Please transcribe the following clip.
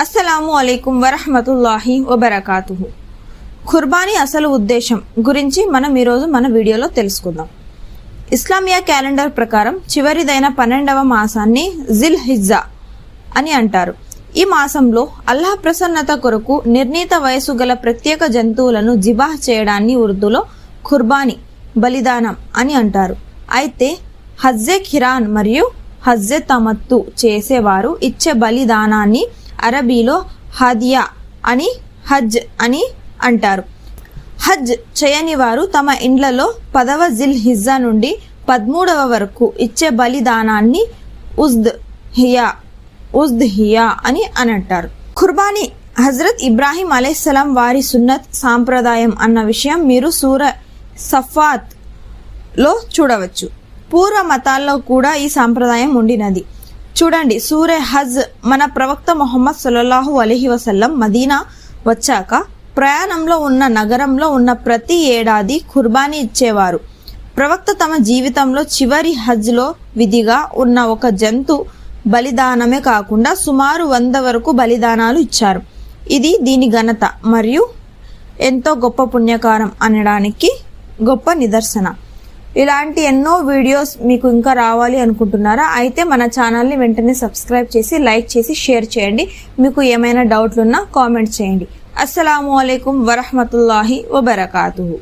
అస్సలాము అలైకుం వరహ్మతుల్లాహి వబరకాతుహు. ఖుర్బానీ అసలు ఉద్దేశం గురించి మనం ఈరోజు మన వీడియోలో తెలుసుకుందాం. ఇస్లామియా క్యాలెండర్ ప్రకారం చివరిదైన 12వ మాసాన్ని జిల్ హిజ్జా అని అంటారు. ఈ మాసంలో అల్లాహ్ ప్రసన్నత కొరకు నిర్ణీత వయసు గల ప్రత్యేక జంతువులను జిబాహ్ చేయడాన్ని ఉర్దూలో ఖుర్బానీ బలిదానం అని అంటారు. అయితే హజ్జే ఖిరాన్ మరియు హజ్జే తమత్తు చేసేవారు ఇచ్చే బలిదానాన్ని అరబీలో హదియా అని హజ్ అని అంటారు. హజ్ చేయని వారు తమ ఇండ్లలో 10వ జిల్ హిజ్జా నుండి 13వ వరకు ఇచ్చే బలిదానాన్ని ఉజ్ద్ హియా అని అంటారు. ఖుర్బానీ హజరత్ ఇబ్రాహీం అలైహిస్సలాం వారి సున్నత్ సాంప్రదాయం అన్న విషయం మీరు సూర సఫాత్ లో చూడవచ్చు. పూర్వ మతాల్లో కూడా ఈ సాంప్రదాయం ఉండినది. చూడండి, సూరే హజ్ మన ప్రవక్త ముహమ్మద్ సల్లల్లాహు అలైహి వసల్లం మదీనా వచ్చాక ప్రయాణంలో ఉన్న నగరంలో ఉన్న ప్రతి ఏడాది ఖుర్బానీ ఇచ్చేవారు. ప్రవక్త తమ జీవితంలో చివరి హజ్లో విధిగా ఉన్న ఒక జంతు బలిదానమే కాకుండా సుమారు 100 వరకు బలిదానాలు ఇచ్చారు. ఇది దీని ఘనత మరియు ఎంతో గొప్ప పుణ్యకారం అనడానికి గొప్ప నిదర్శన. ఇలాంటి ఎన్నో వీడియోస్ మీకు ఇంకా రావాలి అనుకుంటున్నారా? అయితే మన ఛానల్ని వెంటనే సబ్స్క్రైబ్ చేసి లైక్ చేసి షేర్ చేయండి. మీకు ఏమైనా డౌట్లున్నా కామెంట్ చేయండి. అస్సలాము అలైకుం వరహ్మతుల్లాహి వబరకాతుహు.